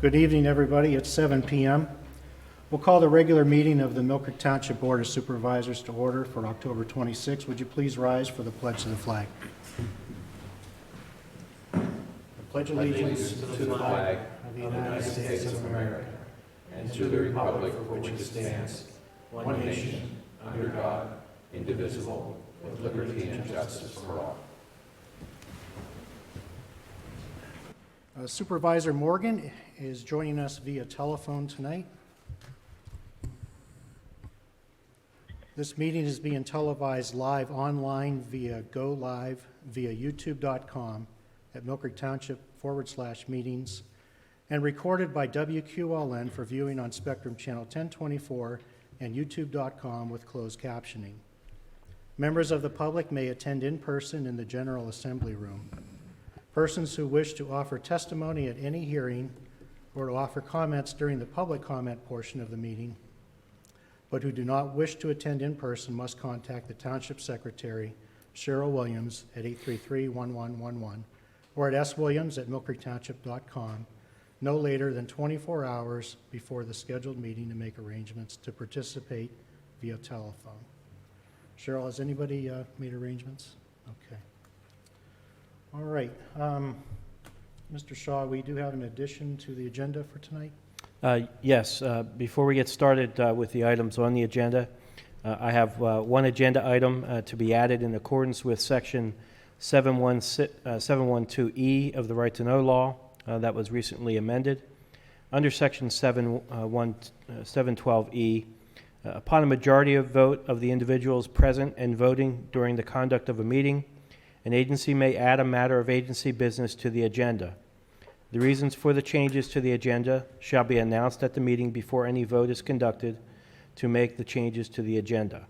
Good evening, everybody. It's 7 p.m. We'll call the regular meeting of the Mill Creek Township Board of Supervisors to order for October 26. Would you please rise for the pledge of the flag? I pledge allegiance to the flag of the United States of America and to the republic for which it stands, one nation, under God, indivisible, with liberty and justice for all. Supervisor Morgan is joining us via telephone tonight. This meeting is being televised live online via Go Live via youtube.com at Mill Creek Township /meetings and recorded by WQLN for viewing on Spectrum Channel 1024 and youtube.com with closed captioning. Members of the public may attend in person in the General Assembly Room. Persons who wish to offer testimony at any hearing or to offer comments during the public comment portion of the meeting, but who do not wish to attend in person must contact the Township Secretary, Cheryl Williams, at 833-1111 or at swilliams@millcreektownship.com no later than 24 hours before the scheduled meeting to make arrangements to participate via telephone. Cheryl, has anybody made arrangements? Okay. All right. Mr. Shaw, we do have an addition to the agenda for tonight. Yes. Before we get started with the items on the agenda, I have one agenda item to be added in accordance with Section 712E of the Right to Know law that was recently amended. Under Section 712E, upon a majority of vote of the individuals present and voting during the conduct of a meeting, an agency may add a matter of agency business to the agenda. The reasons for the changes to the agenda shall be announced at the meeting before any vote is conducted to make the changes to the agenda.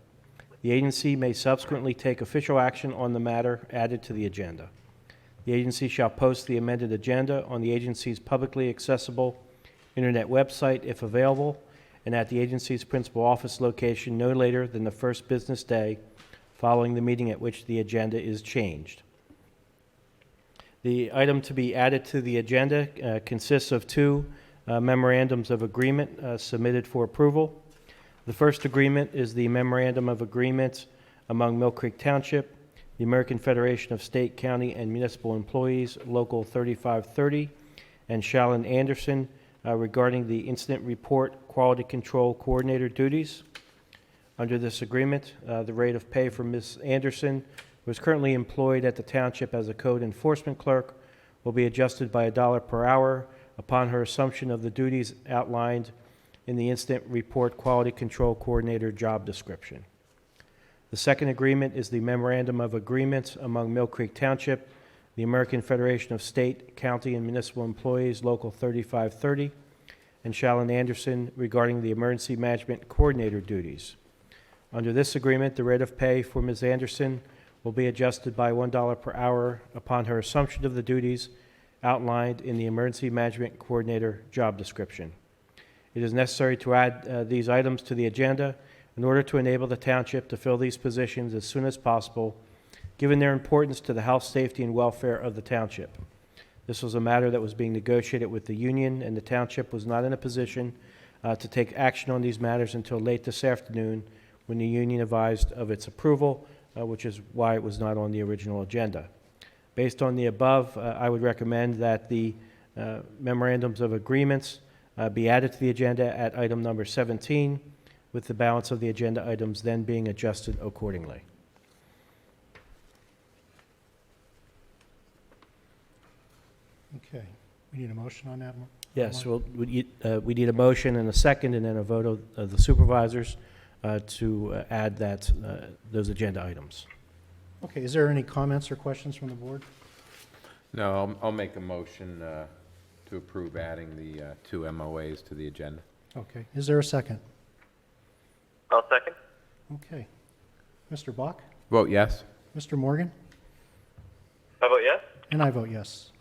The agency may subsequently take official action on the matter added to the agenda. The agency shall post the amended agenda on the agency's publicly accessible internet website if available, and at the agency's principal office location no later than the first business day following the meeting at which the agenda is changed. The item to be added to the agenda consists of two memorandums of agreement submitted for approval. The first agreement is the Memorandum of Agreement among Mill Creek Township, the American Federation of State, County, and Municipal Employees, Local 3530, and Shalyn Anderson regarding the Incident Report Quality Control Coordinator duties. Under this agreement, the rate of pay for Ms. Anderson, who is currently employed at the township as a code enforcement clerk, will be adjusted by $1 per hour upon her assumption of the duties outlined in the Incident Report Quality Control Coordinator job description. The second agreement is the Memorandum of Agreement among Mill Creek Township, the American Federation of State, County, and Municipal Employees, Local 3530, and Shalyn Anderson regarding the Emergency Management Coordinator duties. Under this agreement, the rate of pay for Ms. Anderson will be adjusted by $1 per hour upon her assumption of the duties outlined in the Emergency Management Coordinator job description. It is necessary to add these items to the agenda in order to enable the township to fill these positions as soon as possible, given their importance to the health, safety, and welfare of the township. This was a matter that was being negotiated with the union, and the township was not in a position to take action on these matters until late this afternoon, when the union advised of its approval, which is why it was not on the original agenda. Based on the above, I would recommend that the memorandums of agreements be added to the agenda at item number 17, with the balance of the agenda items then being adjusted accordingly. Okay. We need a motion on that one? Yes, well, we need a motion and a second, and then a vote of the supervisors to add those agenda items. Okay. Is there any comments or questions from the board? No, I'll make a motion to approve adding the two MOAs to the agenda. Okay. Is there a second? I'll second. Okay. Mr. Bach? Vote yes. Mr. Morgan? I vote yes. And I vote yes.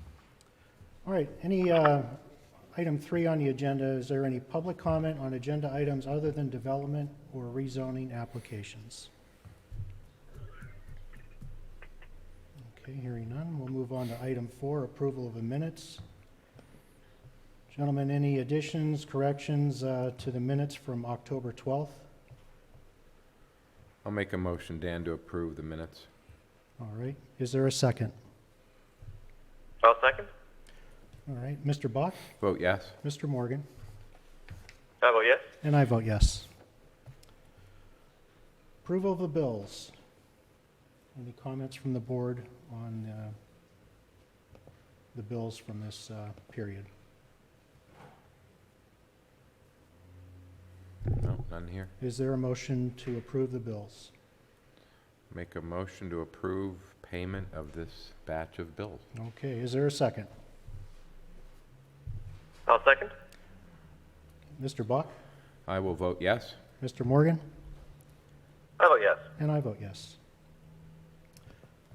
All right. Any item 3 on the agenda, is there any public comment on agenda items other than development or rezoning applications? Okay, hearing none, we'll move on to item 4, approval of the minutes. Gentlemen, any additions, corrections to the minutes from October 12th? I'll make a motion, Dan, to approve the minutes. All right. Is there a second? I'll second. All right. Mr. Bach? Vote yes. Mr. Morgan? I vote yes. And I vote yes. Approval of the bills. Any comments from the board on the bills from this period? No, none here. Is there a motion to approve the bills? Make a motion to approve payment of this batch of bills. Okay. Is there a second? I'll second. Mr. Bach? I will vote yes. Mr. Morgan? I vote yes. And I vote yes.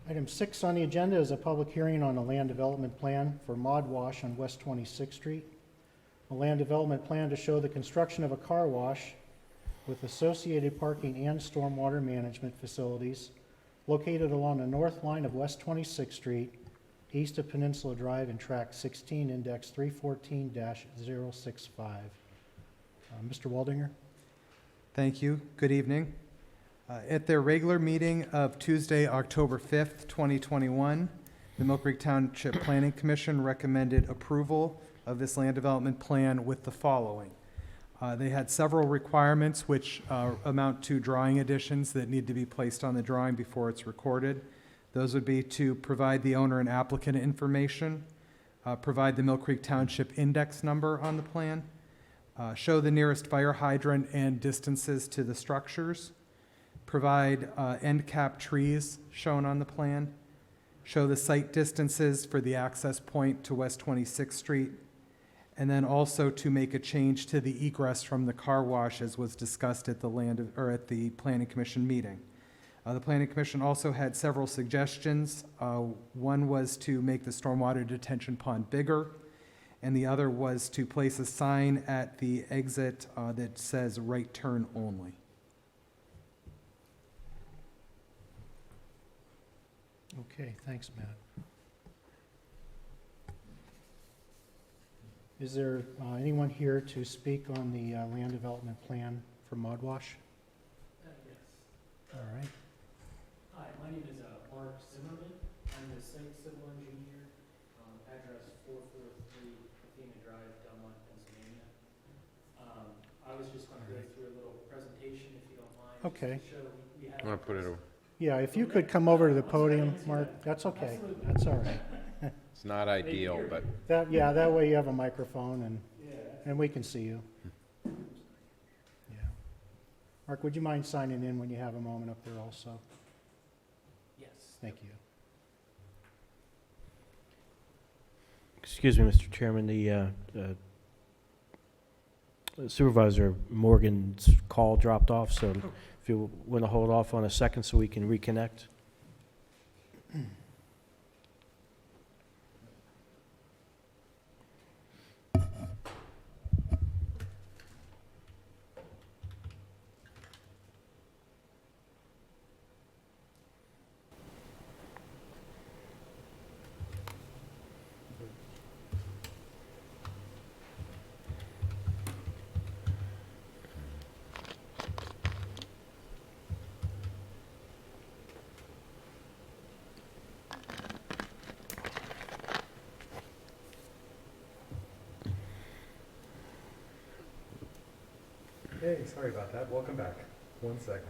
Item 6 on the agenda is a public hearing on a land development plan for Mod Wash on West 26th Street. A land development plan to show the construction of a car wash with associated parking and stormwater management facilities located along the north line of West 26th Street, east of Peninsula Drive and Track 16, Index 314-065. Mr. Waldinger? Thank you. Good evening. At their regular meeting of Tuesday, October 5th, 2021, the Mill Creek Township Planning Commission recommended approval of this land development plan with the following. They had several requirements which amount to drawing additions that need to be placed on the drawing before it's recorded. Those would be to provide the owner and applicant information, provide the Mill Creek Township index number on the plan, show the nearest fire hydrant and distances to the structures, provide end cap trees shown on the plan, show the site distances for the access point to West 26th Street, and then also to make a change to the egress from the car wash as was discussed at the Planning Commission meeting. The Planning Commission also had several suggestions. One was to make the stormwater detention pond bigger, and the other was to place a sign at the exit that says right turn only. Okay, thanks, Matt. Is there anyone here to speak on the land development plan for Mod Wash? Yes. All right. Hi, my name is Mark Zimmerman. I'm the site civil engineer, address 443 Athena Drive, Delmont, Pennsylvania. I was just going to go through a little presentation, if you don't mind. just Okay. to show we have- I'm going to put it over. Yeah, if you could come over to the podium, Mark, that's okay. That's all right. It's not ideal, but That way you have a microphone Yeah. and we can see you. Yeah. Mark, would you mind signing in when you have a moment up there also? Yes. Thank you. Excuse me, Mr. Chairman, the Supervisor Morgan's call dropped off, so if you want to hold off on a second so we can reconnect. Hey, sorry about that. Welcome back. 1 second.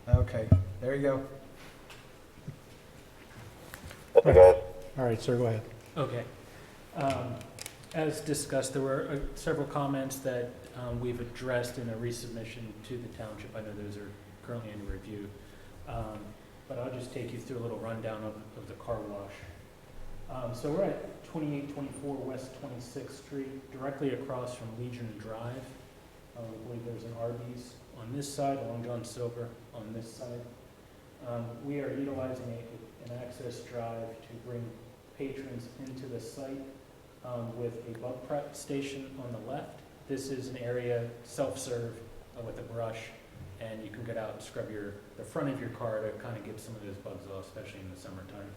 Okay, there you go. Okay, guys. All right, sir, go ahead. Okay. As discussed, there were several comments that we've addressed in a resubmission to the township. I know those are currently in review. But I'll just take you through a little rundown of the car wash. So we're at 2824 West 26th Street, directly across from Legion Drive. I believe there's an Arby's on this side, along John Silver on this side. We are utilizing an access drive to bring patrons into the site with a bug prep station on the left. This is an area self-serve with a brush, and you can get out and scrub the front of your car to kind of get some of those bugs off, especially in the summertime.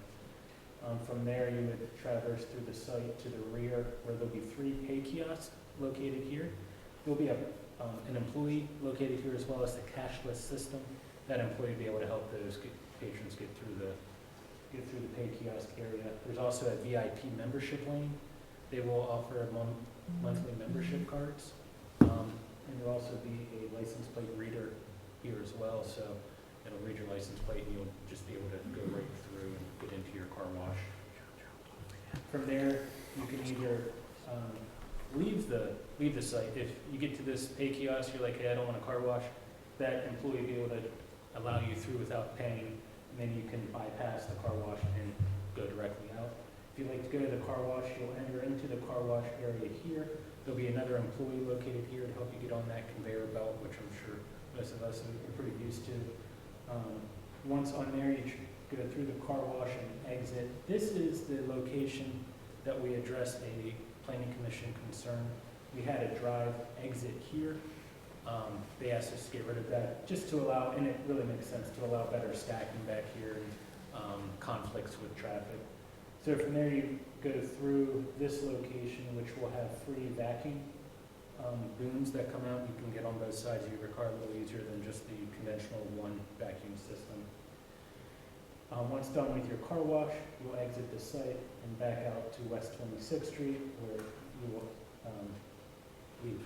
From there, you would traverse through the site to the rear, where there'll be 3 pay kiosks located here. There'll be an employee located here, as well as the cashless system. That employee will be able to help those patrons get through the pay kiosk area. There's also a VIP membership lane. They will offer monthly membership cards. And there'll also be a license plate reader here as well, so it'll read your license plate and you'll just be able to go right through and get into your car wash. From there, you can either leave the site. If you get to this pay kiosk, you're like, hey, I don't want a car wash, that employee will be able to allow you through without paying, and then you can bypass the car wash and go directly out. If you'd like to go to the car wash, you'll enter into the car wash area here. There'll be another employee located here to help you get on that conveyor belt, which I'm sure most of us are pretty used to. Once on there, you go through the car wash and exit. This is the location that we addressed a planning commission concern. We had a drive exit here. They asked us to get rid of that just to allow, and it really makes sense, to allow better stacking back here and conflicts with traffic. So from there, you go through this location, which will have 3 vacuum booms that come out. You can get on both sides of your car a little easier than just the conventional one vacuum system. Once done with your car wash, you'll exit the site and back out to West 26th Street, where you will leave.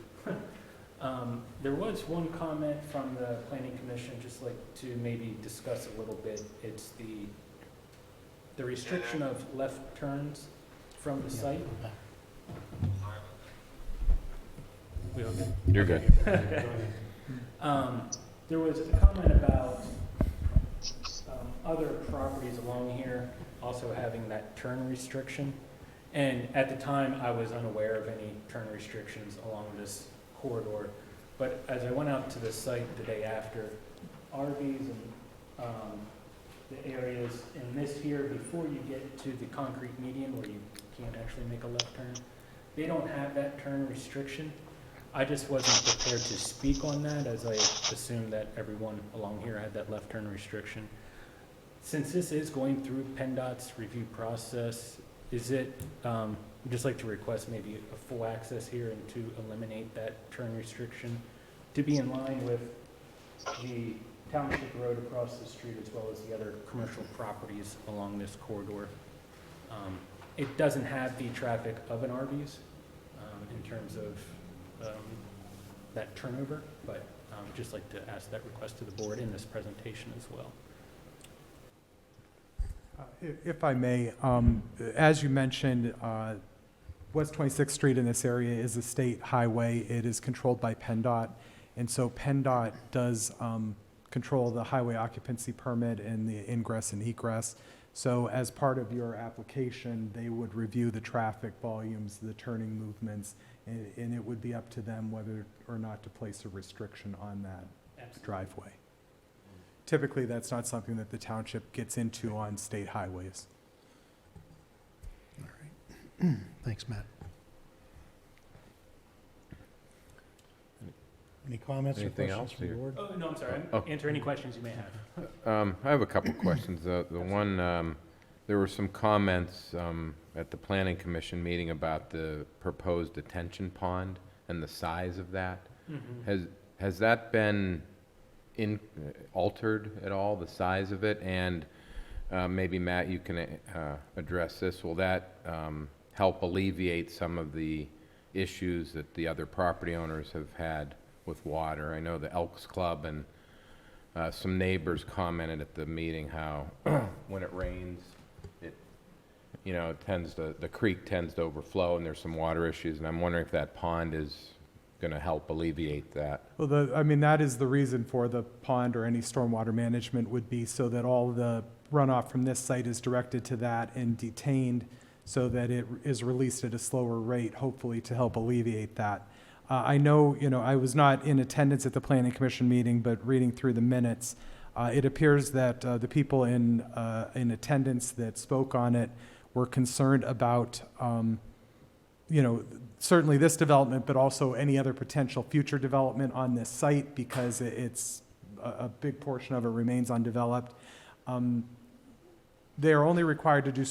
There was one comment from the Planning Commission, just like to maybe discuss a little bit. It's the restriction of left turns from the site. We okay? You're good. There was a comment about other properties along here also having that turn restriction. And at the time, I was unaware of any turn restrictions along this corridor. But as I went out to the site the day after, RVs and the areas in this here, before you get to the concrete median where you can't actually make a left turn, they don't have that turn restriction. I just wasn't prepared to speak on that, as I assumed that everyone along here had that left turn restriction. Since this is going through PennDOT's review process, is it, I'd just like to request maybe a full access here and to eliminate that turn restriction to be in line with the township road across the street, as well as the other commercial properties along this corridor. It doesn't have the traffic of an Arby's in terms of that turnover, but just like to ask that request to the board in this presentation as well. If I may, as you mentioned, West 26th Street in this area is a state highway. It is controlled by PennDOT, and so PennDOT does control the highway occupancy permit and the ingress and egress. So as part of your application, they would review the traffic volumes, the turning movements, and it would be up to them whether or not to place a restriction on that driveway. Typically, that's not something that the township gets into on state highways. All right. Thanks, Matt. Any comments or Anything questions else from the here? board? Oh, no, I'm sorry. Oh. Answer any questions you may have. I have a couple questions. The one, there were some comments at the Planning Commission meeting about the proposed detention pond and the size of that. Has that been altered at all, the size of it? And maybe, Matt, you can address this. Will that help alleviate some of the issues that the other property owners have had with water? I know the Elks Club and some neighbors commented at the meeting how when it rains, the creek tends to overflow and there's some water issues, and I'm wondering if that pond is going to help alleviate that. Well, that is the reason for the pond or any stormwater management would be so that all the runoff from this site is directed to that and detained so that it is released at a slower rate, hopefully to help alleviate that. I know, I was not in attendance at the Planning Commission meeting, but reading through the minutes, it appears that the people in attendance that spoke on it were concerned about, certainly this development, but also any other potential future development on this site because it's a big portion of it remains undeveloped. they are only required to do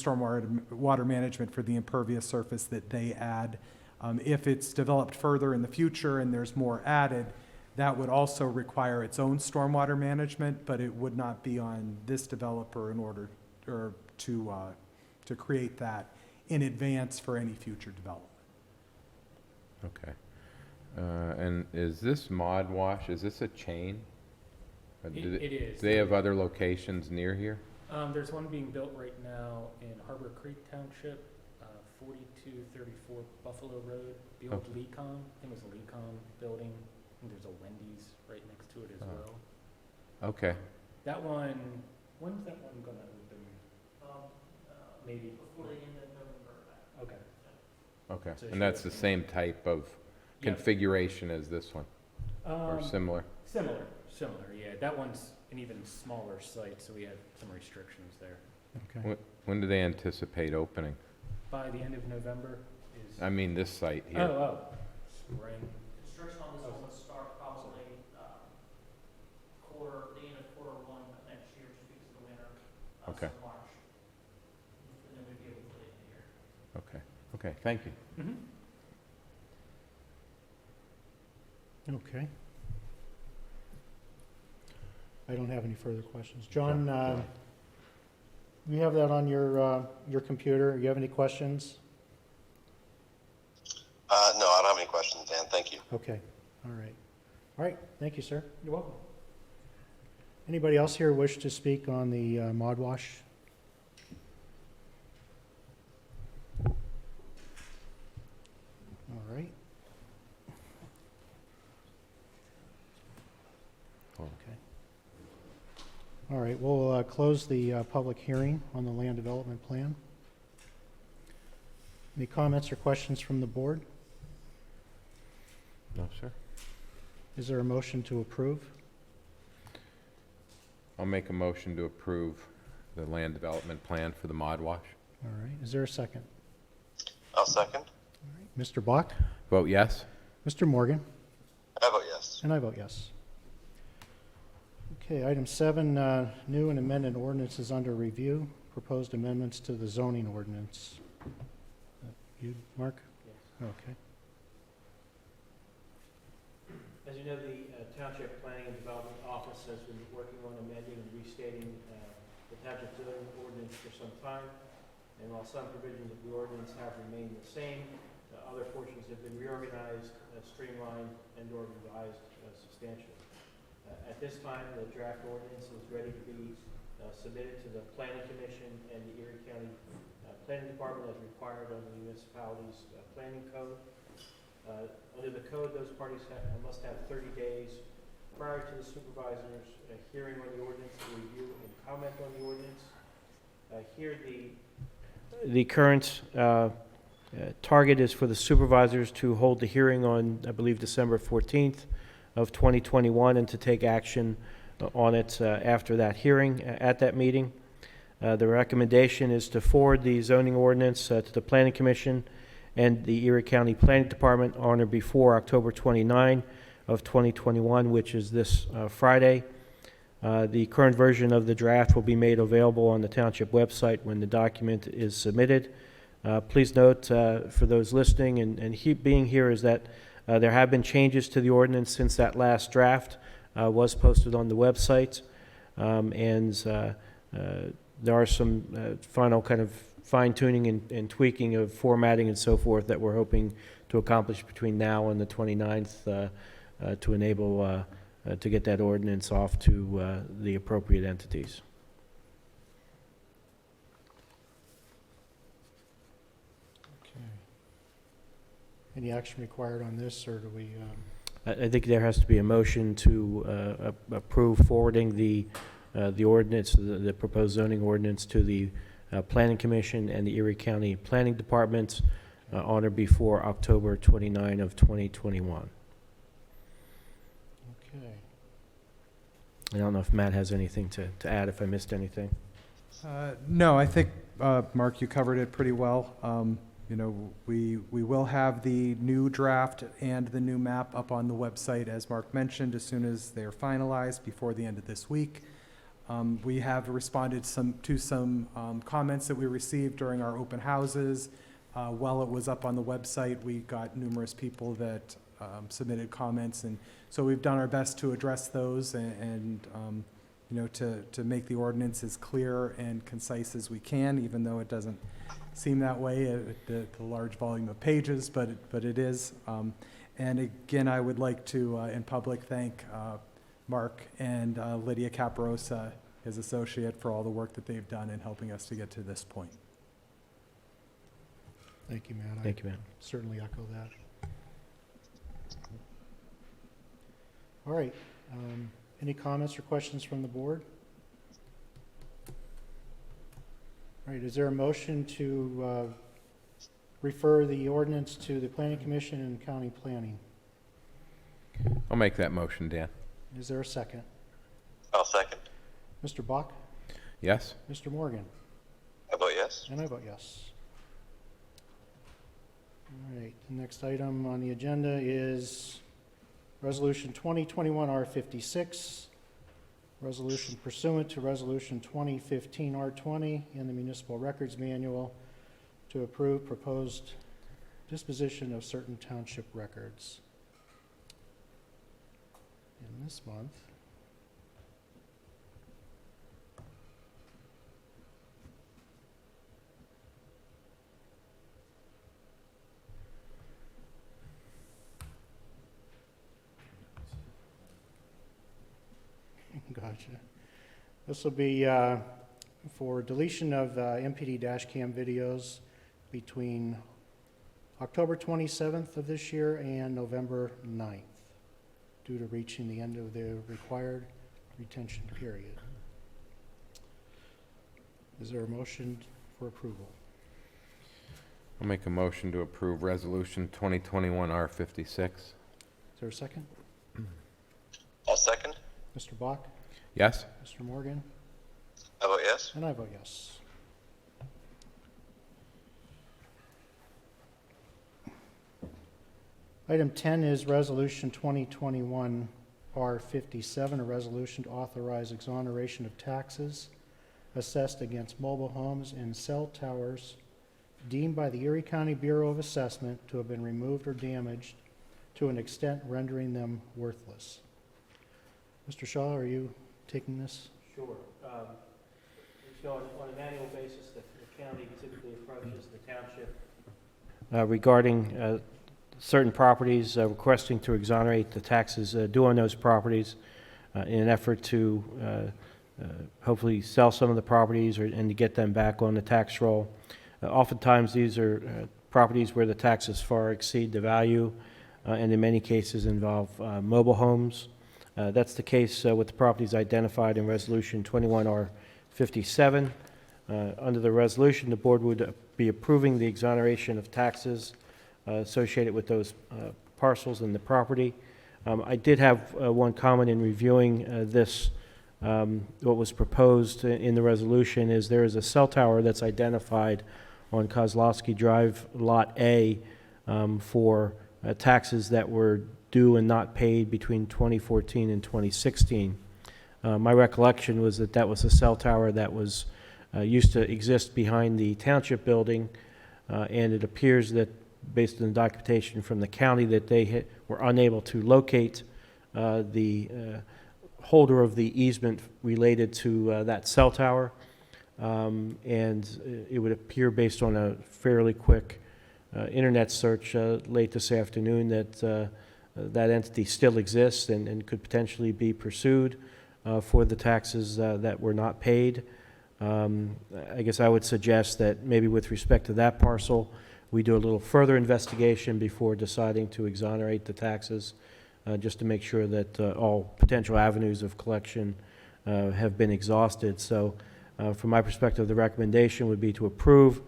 water management for the impervious surface that they add. If it's developed further in the future and there's more added, that would also require its own stormwater management, but it would not be on this developer in order or to create that in advance for any future development. Okay. And is this Mod Wash, is this a chain? It is. Do they have other locations near here? There's one being built right now in Harbor Creek Township, 4234 Buffalo Road, the old Lecom. I think it was a Lecom building. I think there's a Wendy's right next to it as well. Okay. That one, when's that one gonna open? Maybe before the end of November. Okay. Okay. So And that's the same type of Yep. configuration as this one, or similar? Similar, yeah. That one's an even smaller site, so we have some restrictions there. Okay. When do they anticipate opening? By the end of November is. I mean, this site here. Spring. Construction on this one would start probably, the end of quarter one of next year, just because of the winter. Okay. So March. And then we'd be able to put it in the year. Okay. Okay, thank you. Mm-hmm. Okay. I don't have any further questions. John, you have that on your computer. You have any questions? No, I don't have any questions, Dan. Thank you. Okay, all right. All right, thank you, sir. You're welcome. Anybody else here wish to speak on the Mod Wash? All right. Okay. All right, we'll close the public hearing on the land development plan. Any comments or questions from the board? No, sir. Is there a motion to approve? I'll make a motion to approve the land development plan for the Mod Wash. All right, is there a second? I'll second. All right, Mr. Bach? Vote yes? Mr. Morgan? I vote yes. And I vote yes. Okay, item 7, new and amended ordinances under review, proposed amendments to the zoning ordinance. You, Mark? Yes. Okay. As you know, the Township Planning and Development Office has been working on amending and restating the Township zoning ordinance for some time. And while some provisions of the ordinance have remained the same, other portions have been reorganized, streamlined, and/or revised substantially. At this time, the draft ordinance is ready to be submitted to the Planning Commission and the Erie County Planning Department as required under the municipality's planning code. Under the code, those parties must have 30 days prior to the supervisor's hearing on the ordinance to review and comment on the ordinance. Here, the current target is for the supervisors to hold the hearing on, I believe, December 14th of 2021, and to take action on it after that hearing at that meeting. The recommendation is to forward the zoning ordinance to the Planning Commission and the Erie County Planning Department on or before October 29 of 2021, which is this Friday. The current version of the draft will be made available on the Township website when the document is submitted. Please note, for those listening and being here, is that there have been changes to the ordinance since that last draft was posted on the website, and there are some final kind of fine-tuning and tweaking of formatting and so forth that we're hoping to accomplish between now and the 29th to enable to get that ordinance off to the appropriate entities. Okay. Any action required on this, or do we? I think there has to be a motion to approve forwarding the ordinance, the proposed zoning ordinance, to the Planning Commission and the Erie County Planning Department on or before October 29 of 2021. Okay. I don't know if Matt has anything to add, if I missed anything. No, I think, Mark, you covered it pretty well. We will have the new draft and the new map up on the website, as Mark mentioned, as soon as they're finalized before the end of this week. We have responded to some comments that we received during our open houses. While it was up on the website, we got numerous people that submitted comments, and so we've done our best to address those and to make the ordinance as clear and concise as we can, even though it doesn't seem that way at the large volume of pages, but it is. And again, I would like to, in public, thank Mark and Lydia Caparosa, his associate, for all the work that they've done in helping us to get to this point. Thank you, Matt. Thank you, Matt. Certainly echo that. All right. Any comments or questions from the board? All right, is there a motion to refer the ordinance to the Planning Commission and County Planning? I'll make that motion, Dan. Is there a second? I'll second. Mr. Bach? Yes? Mr. Morgan? I vote yes. And I vote yes. All right, the next item on the agenda is Resolution 2021 R56, resolution pursuant to Resolution 2015 R20 in the Municipal Records Manual to approve proposed disposition of certain township records. And this month, gotcha. This will be for deletion of MPD dash cam videos between October 27th of this year and November 9th, due to reaching the end of the required retention period. Is there a motion for approval? I'll make a motion to approve Resolution 2021 R56. Is there a second? I'll second. Mr. Bach? Yes? Mr. Morgan? I vote yes. And I vote yes. Item 10 is Resolution 2021 R57, a resolution to authorize exoneration of taxes assessed against mobile homes and cell towers deemed by the Erie County Bureau of Assessment to have been removed or damaged to an extent rendering them worthless. Mr. Shaw, are you taking this? Sure. So on an annual basis, the county typically approaches the township regarding certain properties, requesting to exonerate the taxes due on those properties in an effort to hopefully sell some of the properties and to get them back on the tax roll. Oftentimes, these are properties where the taxes far exceed the value and in many cases involve mobile homes. That's the case with the properties identified in Resolution 21R57. Under the resolution, the board would be approving the exoneration of taxes associated with those parcels in the property. I did have one comment in reviewing this. What was proposed in the resolution is there is a cell tower that's identified on Kozlowski Drive, Lot A, for taxes that were due and not paid between 2014 and 2016. My recollection was that that was a cell tower that was used to exist behind the township building, and it appears that, based on the documentation from the county, that they were unable to locate the holder of the easement related to that cell tower, and it would appear, based on a fairly quick internet search late this afternoon, that that entity still exists and could potentially be pursued for the taxes that were not paid. I guess I would suggest that maybe with respect to that parcel, we do a little further investigation before deciding to exonerate the taxes, just to make sure that all potential avenues of collection have been exhausted. So from my perspective, the recommendation would be to approve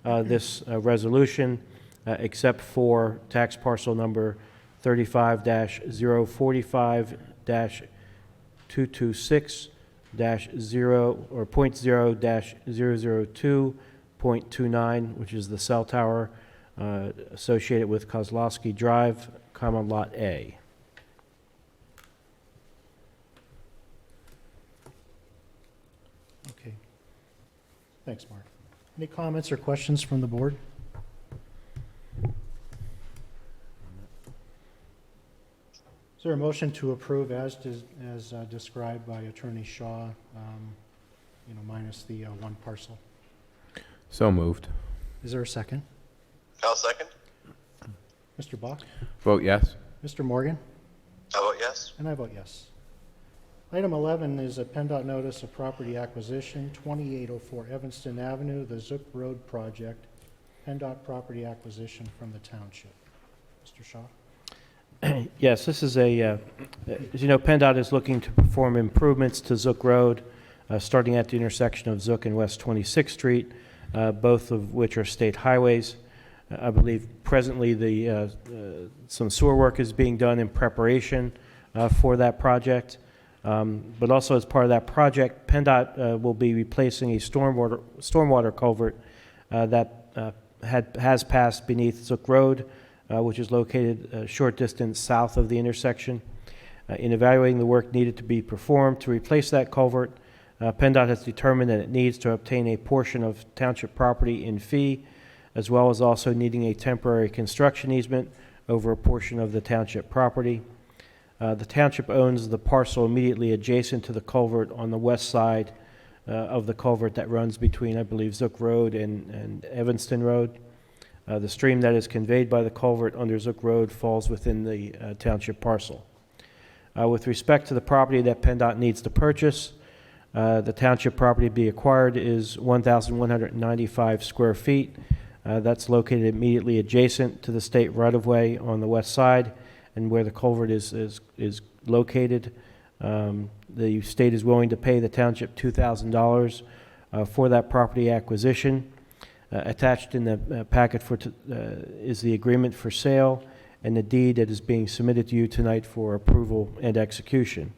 this resolution, except for tax parcel number 35-045-226-0 or .0-002.29, which is the cell tower associated with Kozlowski Drive, Common Lot A. Thanks, Mark. Any comments or questions from the board? Is there a motion to approve as described by Attorney Shaw, minus the one parcel? So moved. Is there a second? I'll second. Mr. Bach? Vote yes. Mr. Morgan? I vote yes. And I vote yes. Item 11 is a PennDOT notice of property acquisition, 2804 Evanston Avenue, the Zook Road project, PennDOT property acquisition from the township. Mr. Shaw? Yes, this is as you know, PennDOT is looking to perform improvements to Zook Road, starting at the intersection of Zook and West 26th Street, both of which are state highways. I believe presently some sewer work is being done in preparation for that project. But also as part of that project, PennDOT will be replacing a stormwater culvert that has passed beneath Zook Road, which is located a short distance south of the intersection. In evaluating the work needed to be performed to replace that culvert, PennDOT has determined that it needs to obtain a portion of township property in fee, as well as also needing a temporary construction easement over a portion of the township property. The township owns the parcel immediately adjacent to the culvert on the west side of the culvert that runs between, I believe, Zook Road and Evanston Road. The stream that is conveyed by the culvert under Zook Road falls within the township parcel. With respect to the property that PennDOT needs to purchase, the township property to be acquired is 1,195 square feet. That's located immediately adjacent to the state right-of-way on the west side, and where the culvert is located. The state is willing to pay the township $2,000 for that property acquisition. Attached in the packet is the agreement for sale and the deed that is being submitted to you tonight for approval and execution.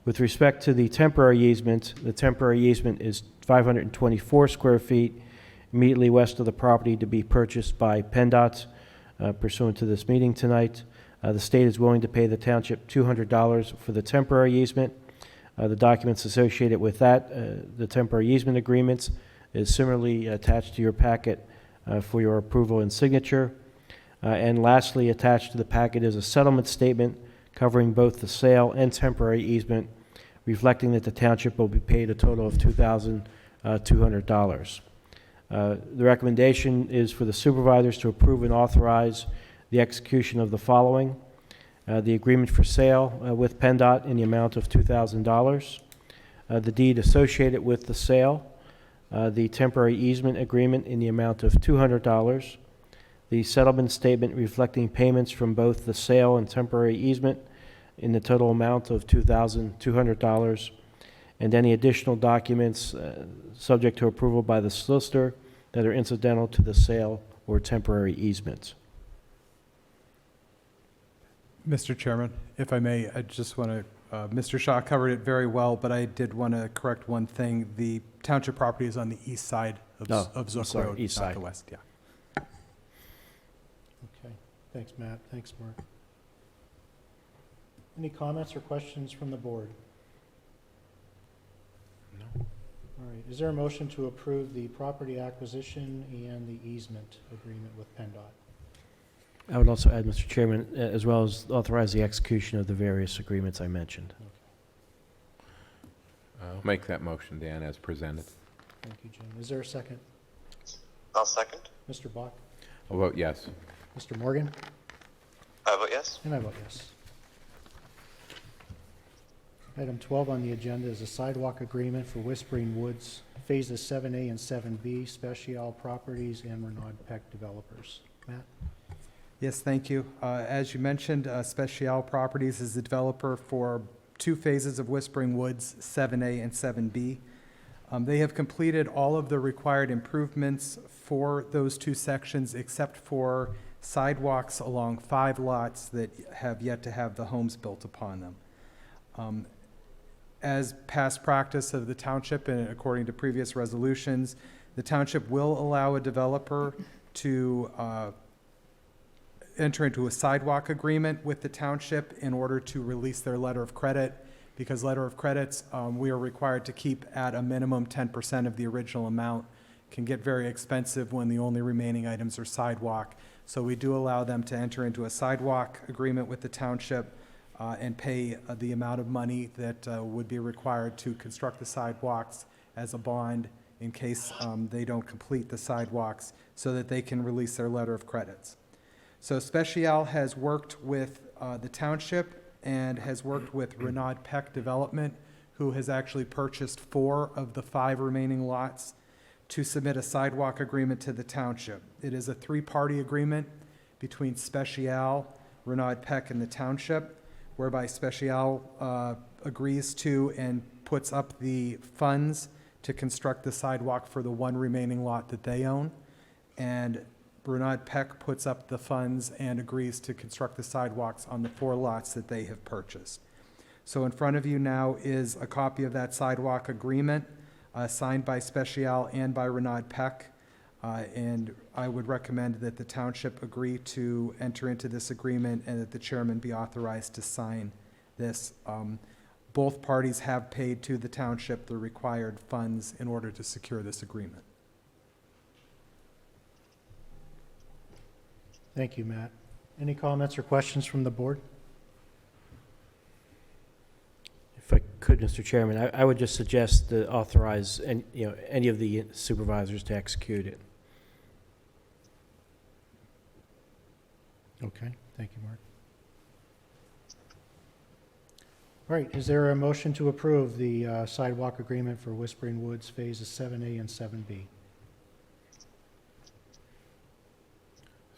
With respect to the temporary easement is 524 square feet immediately west of the property to be purchased by PennDOT pursuant to this meeting tonight. The state is willing to pay the township $200 for the temporary easement. The documents associated with that, the temporary easement agreements, is similarly attached to your packet for your approval and signature. And lastly, attached to the packet is a settlement statement covering both the sale and temporary easement, reflecting that the township will be paid a total of $2,200. The recommendation is for the supervisors to approve and authorize the execution of the following: the agreement for sale with PennDOT in the amount of $2,000, the deed associated with the sale, the temporary easement agreement in the amount of $200, the settlement statement reflecting payments from both the sale and temporary easement in the total amount of $2,200, and any additional documents subject to approval by the solicitor that are incidental to the sale or temporary easements. Mr. Chairman, if I may, I just want to, Mr. Shaw covered it very well, but I did want to correct one thing. The township property is on the east side of Zook sorry, Road, east not side. the west, yeah. Okay, thanks, Matt. Thanks, Mark. Any comments or questions from the board? No. All right, is there a motion to approve the property acquisition and the easement agreement with PennDOT? I would also add, Mr. Chairman, as well as authorize the execution of the various agreements I mentioned. I'll make that motion, Dan, as presented. Thank you, Jim. Is there a second? I'll second. Mr. Bach? I'll vote yes. Mr. Morgan? I vote yes. And I vote yes. Item 12 on the agenda is a sidewalk agreement for Whispering Woods, Phases 7A and 7B, Special Properties and Renaud Peck Developers. Matt? Yes, thank you. As you mentioned, Special Properties is the developer for two phases of Whispering Woods, 7A and 7B. They have completed all of the required improvements for those two sections except for sidewalks along 5 lots that have yet to have the homes built upon them. As past practice of the township and according to previous resolutions, the township will allow a developer to enter into a sidewalk agreement with the township in order to release their letter of credit, because letter of credits, we are required to keep at a minimum 10% of the original amount. Can get very expensive when the only remaining items are sidewalk. So we do allow them to enter into a sidewalk agreement with the township and pay the amount of money that would be required to construct the sidewalks as a bond in case they don't complete the sidewalks, so that they can release their letter of credits. So Special has worked with the township and has worked with Renaud Peck Development, who has actually purchased 4 of the 5 remaining lots, to submit a sidewalk agreement to the township. It is a 3-party agreement between Special, Renaud Peck, and the township, whereby Special agrees to and puts up the funds to construct the sidewalk for the 1 remaining lot that they own, and Renaud Peck puts up the funds and agrees to construct the sidewalks on the 4 lots that they have purchased. So in front of you now is a copy of that sidewalk agreement, signed by Special and by Renaud Peck, and I would recommend that the township agree to enter into this agreement and that the chairman be authorized to sign this. Both parties have paid to the township the required funds in order to secure this agreement. Thank you, Matt. Any comments or questions from the board? If I could, Mr. Chairman, I would just suggest to authorize any of the supervisors to execute it. Okay, thank you, Mark. All right, is there a motion to approve the sidewalk agreement for Whispering Woods Phases 7A and 7B?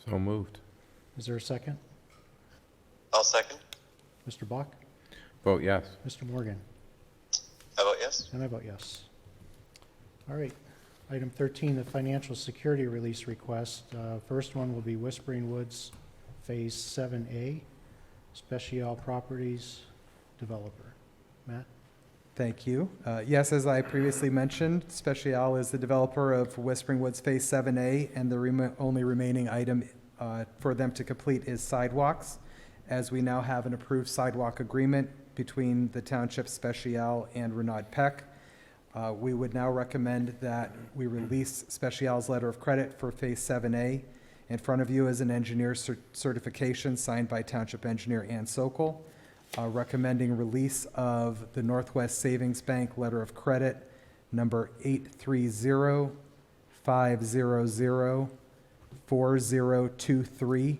So moved. Is there a second? I'll second. Mr. Bach? Vote yes. Mr. Morgan? I vote yes. And I vote yes. All right, item 13, the financial security release request. First one will be Whispering Woods Phase 7A, Special Properties Developer. Matt? Thank you. Yes, as I previously mentioned, Special is the developer of Whispering Woods Phase 7A, and the only remaining item for them to complete is sidewalks, as we now have an approved sidewalk agreement between the township, Special, and Renaud Peck. We would now recommend that we release Special's letter of credit for Phase 7A. In front of you is an engineer certification signed by Township Engineer Ann Sokol, recommending release of the Northwest Savings Bank letter of credit number 830-500-4023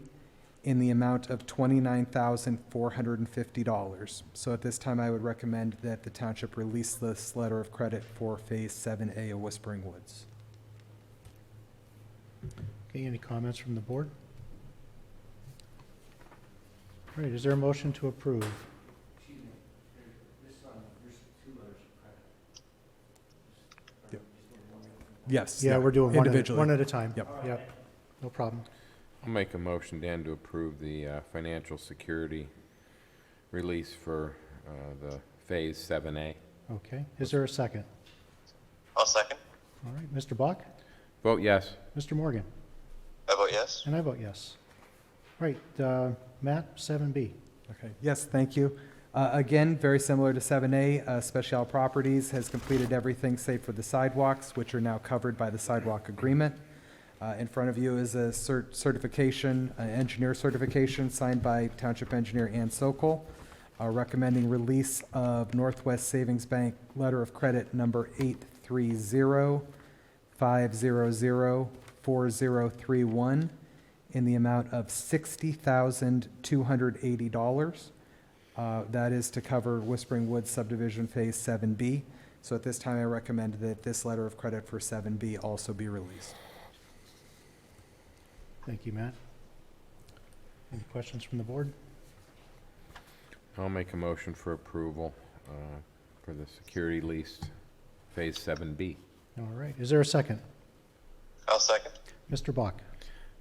in the amount of $29,450. So at this time, I would recommend that the township release this letter of credit for Phase 7A of Whispering Woods. Okay, any comments from the board? All right, is there a motion to approve? Excuse me, there's 2 letters of credit. Yep. Yes. Yeah, we're doing individually. one at a time. Yep. Yep, no problem. I'll make a motion, Dan, to approve the financial security release for the Phase 7A. Okay, is there a second? I'll second. All right, Mr. Bach? Vote yes. Mr. Morgan? I vote yes. And I vote yes. All right, Matt, 7B. Okay, yes, thank you. Again, very similar to 7A, Special Properties has completed everything save for the sidewalks, which are now covered by the sidewalk agreement. In front of you is a certification, engineer certification signed by Township Engineer Ann Sokol, recommending release of Northwest Savings Bank letter of credit number 830-500-4031 in the amount of $60,280. That is to cover Whispering Woods Subdivision Phase 7B. So at this time, I recommend that this letter of credit for 7B also be released. Thank you, Matt. Any questions from the board? I'll make a motion for approval for the security lease, Phase 7B. All right, is there a second? I'll second. Mr. Bach?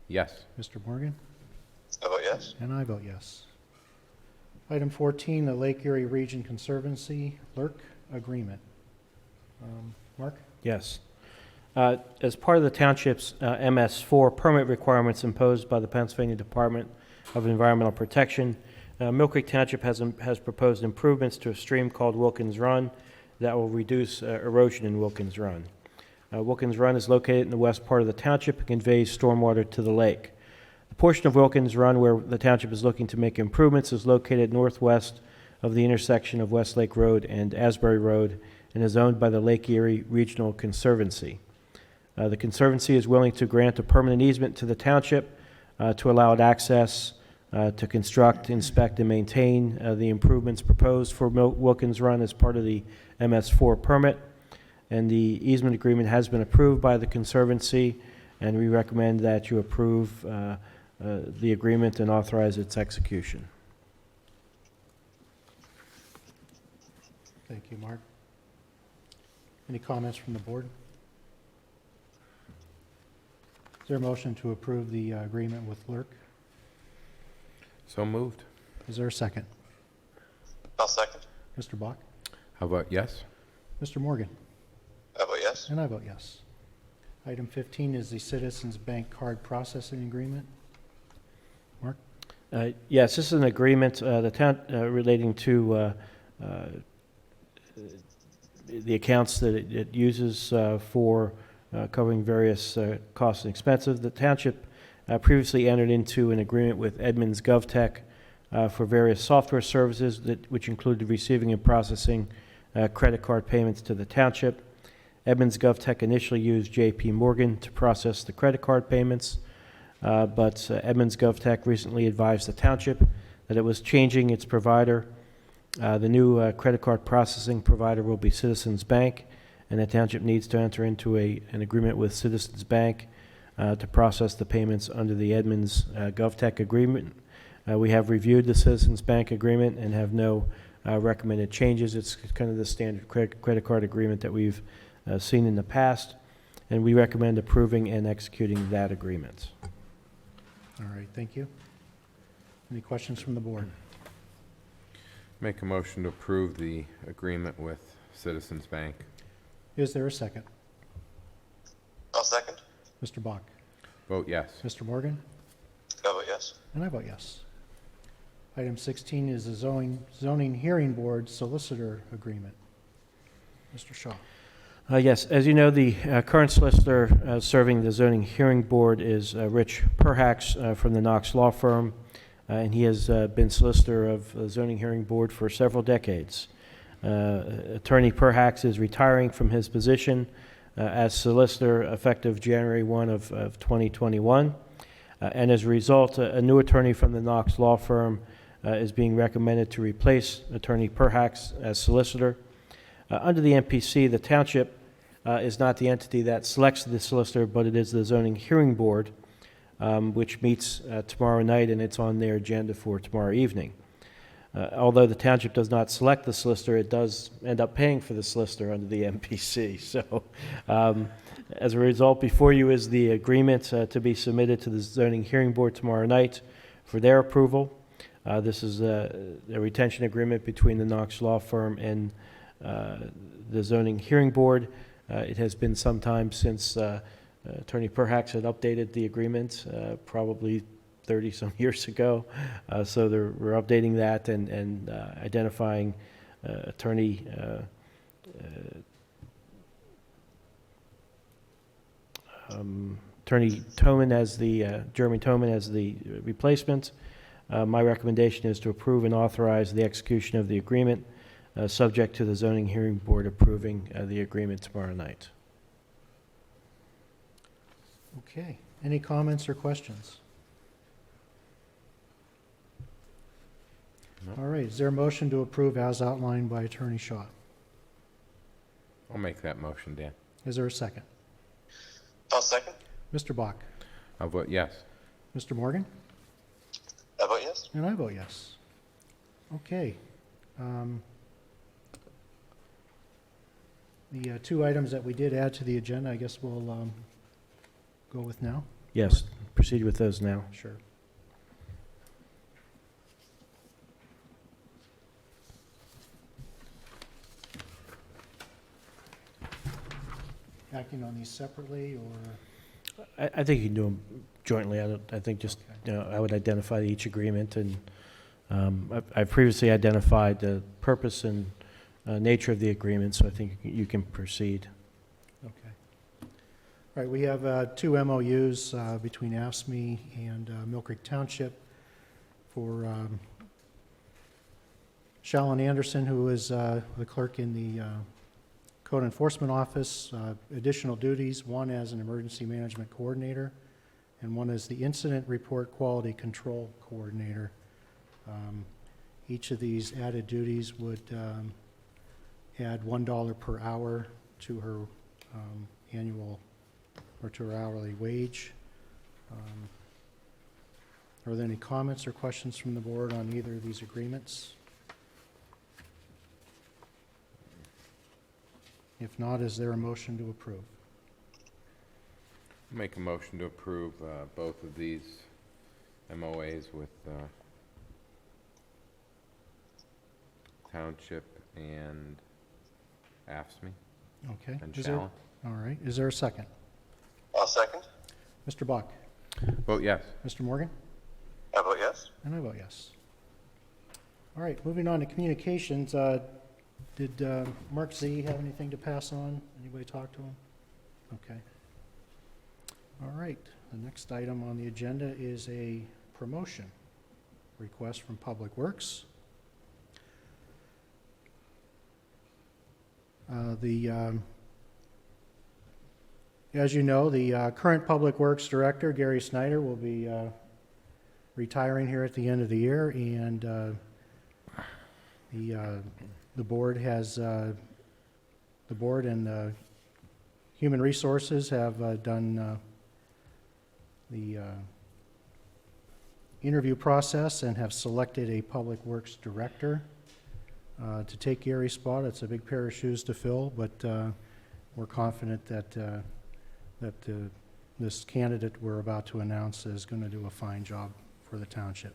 Yes. Mr. Morgan? I vote yes. And I vote yes. Item 14, the Lake Erie Region Conservancy LERC Agreement. Mark? Yes. As part of the township's MS4 permit requirements imposed by the Pennsylvania Department of Environmental Protection, Mill Creek Township has proposed improvements to a stream called Wilkins Run that will reduce erosion in Wilkins Run. Wilkins Run is located in the west part of the township and conveys stormwater to the lake. The portion of Wilkins Run where the township is looking to make improvements is located northwest of the intersection of Westlake Road and Asbury Road and is owned by the Lake Erie Regional Conservancy. The Conservancy is willing to grant a permanent easement to the township to allow it access to construct, inspect, and maintain the improvements proposed for Wilkins Run as part of the MS4 permit. And the easement agreement has been approved by the Conservancy, and we recommend that you approve the agreement and authorize its execution. Thank you, Mark. Any comments from the board? Is there a motion to approve the agreement with LERC? So moved. Is there a second? I'll second. Mr. Bach? How about yes? Mr. Morgan? I vote yes. And I vote yes. Item 15 is the Citizens Bank Card Processing Agreement. Mark? Yes, this is an agreement the town relating to the accounts that it uses for covering various costs and expenses. The township previously entered into an agreement with Edmunds GovTech for various software services which included receiving and processing credit card payments to the township. Edmunds GovTech initially used J.P. Morgan to process the credit card payments, but Edmunds GovTech recently advised the township that it was changing its provider. The new credit card processing provider will be Citizens Bank, and the township needs to enter into an agreement with Citizens Bank to process the payments under the Edmunds GovTech agreement. We have reviewed the Citizens Bank agreement and have no recommended changes. It's kind of the standard credit card agreement that we've seen in the past, and we recommend approving and executing that agreement. All right, thank you. Any questions from the board? Make a motion to approve the agreement with Citizens Bank. Is there a second? I'll second. Mr. Bach? Vote yes. Mr. Morgan? I vote yes. And I vote yes. Item 16 is the zoning hearing board solicitor agreement. Mr. Shaw? Yes, as you know, the current solicitor serving the zoning hearing board is Rich Perhax from the Knox Law Firm, and he has been solicitor of the zoning hearing board for several decades. Attorney Perhax is retiring from his position as solicitor effective January 1 of 2021, and as a result, a new attorney from the Knox Law Firm is being recommended to replace Attorney Perhax as solicitor. Under the MPC, the township is not the entity that selects the solicitor, but it is the zoning hearing board, which meets tomorrow night, and it's on their agenda for tomorrow evening. Although the township does not select the solicitor, it does end up paying for the solicitor under the MPC. So as a result, before you is the agreement to be submitted to the zoning hearing board tomorrow night for their approval. This is a retention agreement between the Knox Law Firm and the zoning hearing board. It has been some time since Attorney Perhax had updated the agreement, probably 30-some years ago. So we're updating that and identifying Attorney Toman as the, Jeremy Toman as the replacement. My recommendation is to approve and authorize the execution of the agreement, subject to the zoning hearing board approving the agreement tomorrow night. Okay. Any comments or questions? No. All right. Is there a motion to approve as outlined by Attorney Shaw? I'll make that motion, Dan. Is there a second? I'll second. Mr. Bach? I'll vote yes. Mr. Morgan? I vote yes. And I vote yes. Okay. The two items that we did add to the agenda, I guess we'll go with now. Yes, proceed with those now. Sure. Acting on these separately, or? I think you can do them jointly. I think just, Okay. I would identify each agreement and I've previously identified the purpose and nature of the agreement, so I think you can proceed. Okay. All right, we have two MOUs between AFSCME and Mill Creek Township for Shalon Anderson, who is the clerk in the Code Enforcement Office, additional duties, one as an Emergency Management Coordinator and one as the Incident Report Quality Control Coordinator. Each of these added duties would add $1 per hour to her annual, or to her hourly wage. Are there any comments or questions from the board on either of these agreements? If not, is there a motion to approve? Make a motion to approve both of these MOAs with Township and AFSCME Okay. and Is there- Shalon. All right, is there a second? I'll second. Mr. Bach? Vote yes. Mr. Morgan? I vote yes. And I vote yes. All right, moving on to communications. Did Mark Z have anything to pass on? Anybody talk to him? Okay. All right, the next item on the agenda is a promotion request from Public Works. As you know, the current Public Works Director, Gary Snyder, will be retiring here at the end of the year, and the board and Human Resources have done the interview process and have selected a Public Works Director to take Gary's spot. It's a big pair of shoes to fill, but we're confident that this candidate we're about to announce is going to do a fine job for the township.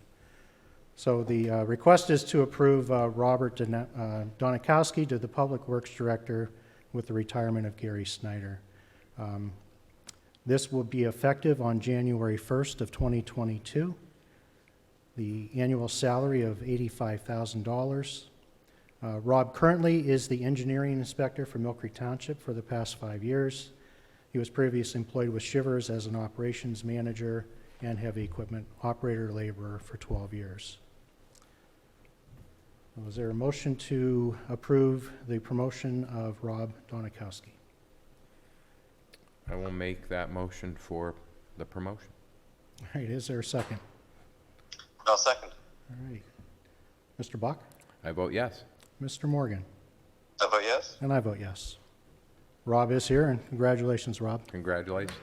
So the request is to approve Robert Donikowski to the Public Works Director with the retirement of Gary Snyder. This will be effective on January 1st of 2022. The annual salary of $85,000. Rob currently is the engineering inspector for Mill Creek Township for the past 5 years. He was previously employed with Shivers as an operations manager and heavy equipment operator laborer for 12 years. Was there a motion to approve the promotion of Rob Donikowski? I will make that motion for the promotion. All right, is there a second? I'll second. All right. Mr. Bach? I vote yes. Mr. Morgan? I vote yes. And I vote yes. Rob is here, and congratulations, Rob. Congratulations.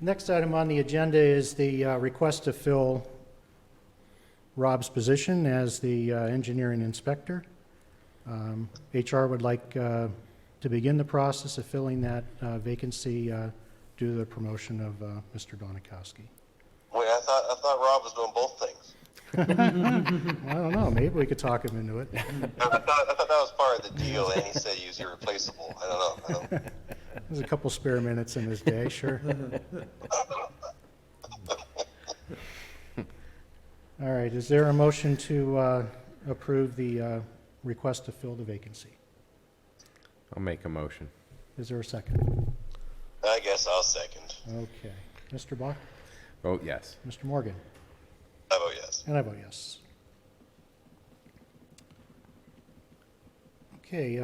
Next item on the agenda is the request to fill Rob's position as the engineering inspector. HR would like to begin the process of filling that vacancy due to the promotion of Mr. Donikowski. Wait, I thought Rob was doing both things. I don't know, maybe we could talk him into it. I thought that was part of the deal, and he said he was irreplaceable. I don't know. There's a couple spare minutes in his day, sure. All right, is there a motion to approve the request to fill the vacancy? I'll make a motion. Is there a second? I guess I'll second. Okay. Mr. Bach? Vote yes. Mr. Morgan? I vote yes. And I vote yes. Okay,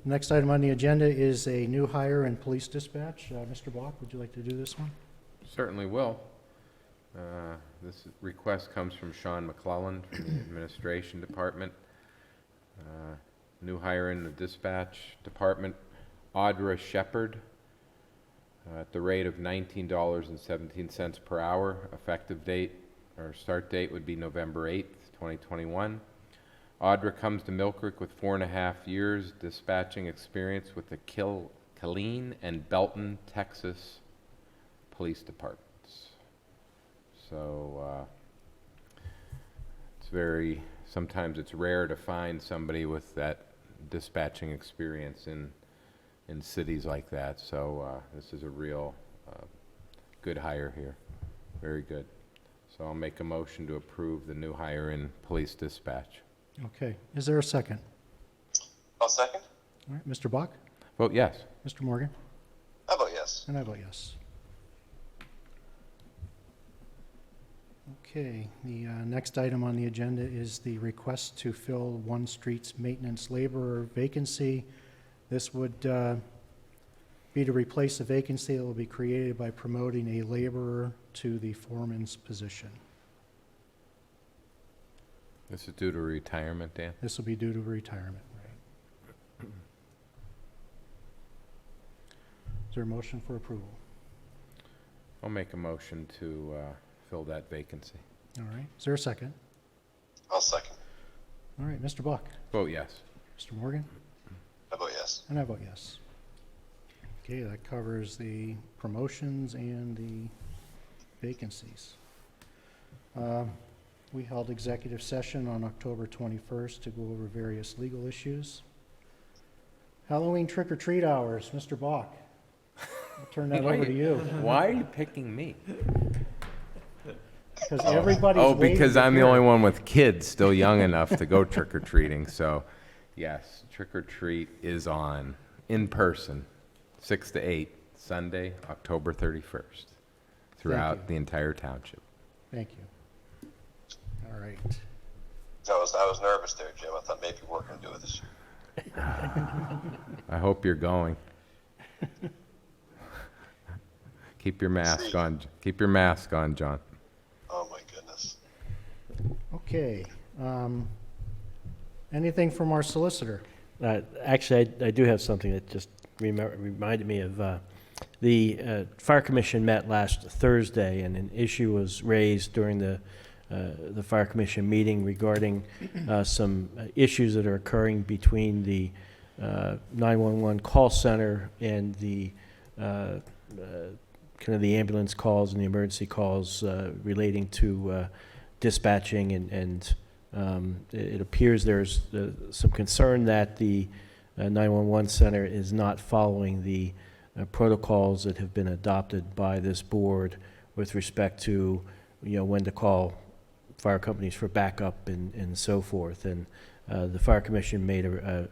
next item on the agenda is a new hire in police dispatch. Mr. Bach, would you like to do this one? Certainly will. This request comes from Sean McClellan from the Administration Department. New hire in the Dispatch Department, Audra Shepard, at the rate of $19.17 per hour. Effective date or start date would be November 8th, 2021. Audra comes to Mill Creek with 4.5 years dispatching experience with the Killeen and Belton, Texas police departments. So sometimes it's rare to find somebody with that dispatching experience in in cities like that. So this is a real good hire here. Very good. So I'll make a motion to approve the new hire in police dispatch. Okay, is there a second? I'll second. All right, Mr. Bach, Vote yes. Mr. Morgan, How about yes? and I vote yes. Okay, the next item on the agenda is the request to fill one street's maintenance laborer vacancy. This would be to replace a vacancy that will be created by promoting a laborer to the foreman's position. This is due to retirement, Dan? This will be due to retirement, right? Is there a motion for approval? I'll make a motion to fill that vacancy. All right, is there a second? I'll second. All right, Mr. Buck, Vote yes. Mr. Morgan, How about yes? and I vote yes. Okay, that covers the promotions and the vacancies. We held executive session on October 21st to go over various legal issues. Halloween trick-or-treat hours, Mr. Bach. I'll turn that over to you, Why are you picking me? because everybody's Oh, waiting because to I'm the hear. only one with kids still young enough to go trick-or-treating. So, yes, trick-or-treat is on in person, 6 to 8, Sunday, October 31st, throughout the entire township. Thank you. All right. I was nervous there, Jim. I thought maybe we weren't going to do it this year. I hope you're going. Keep your mask on. Keep your mask on, John. Oh my goodness. Okay. Anything from our solicitor? Actually, I do have something that just reminded me of, the Fire Commission met last Thursday, and an issue was raised during the Fire Commission meeting regarding some issues that are occurring between the 911 call center and the kind of the ambulance calls and the emergency calls relating to dispatching, and it appears there's some concern that the 911 center is not following the protocols that have been adopted by this board with respect to, when to call fire companies for backup and so forth. And the Fire Commission made a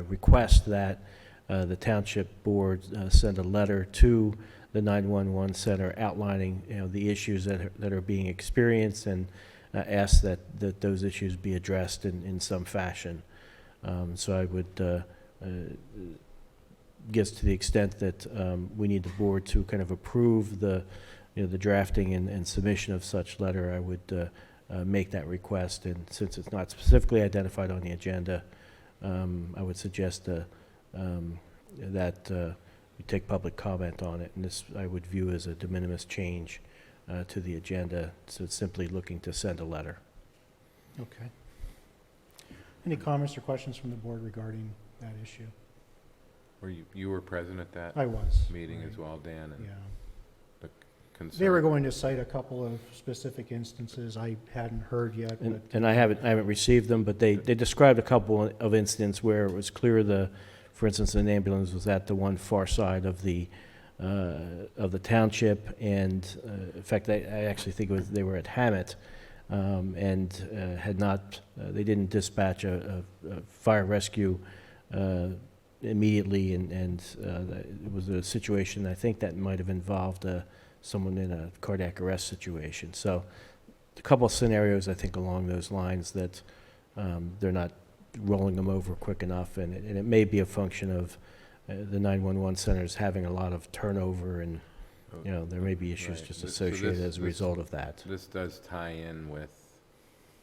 request that the township board send a letter to the 911 center outlining, the issues that are being experienced, and ask that those issues be addressed in some fashion. So I would, guess to the extent that we need the board to kind of approve the drafting and submission of such letter, I would make that request. And since it's not specifically identified on the agenda, I would suggest that we take public comment on it. And this I would view as a de minimis change to the agenda. So it's simply looking to send a letter. Okay. Any comments or questions from the board regarding that issue? You were present at that I was. meeting right. as well, Dan? And Yeah. the concern. They were going to cite a couple of specific instances I hadn't heard yet, but And I haven't received them, but they described a couple of instances where it was clear for instance, an ambulance was at the one far side of the township, and in fact, I actually think they were at Hammett, and had not, they didn't dispatch a fire rescue immediately, and it was a situation, I think, that might have involved someone in a cardiac arrest situation. So a couple of scenarios, I think, along those lines that they're not rolling them over quick enough, and it may be a function of the 911 centers having a lot of turnover, and there may be issues Right. just So associated as a this- result of that. This does tie in with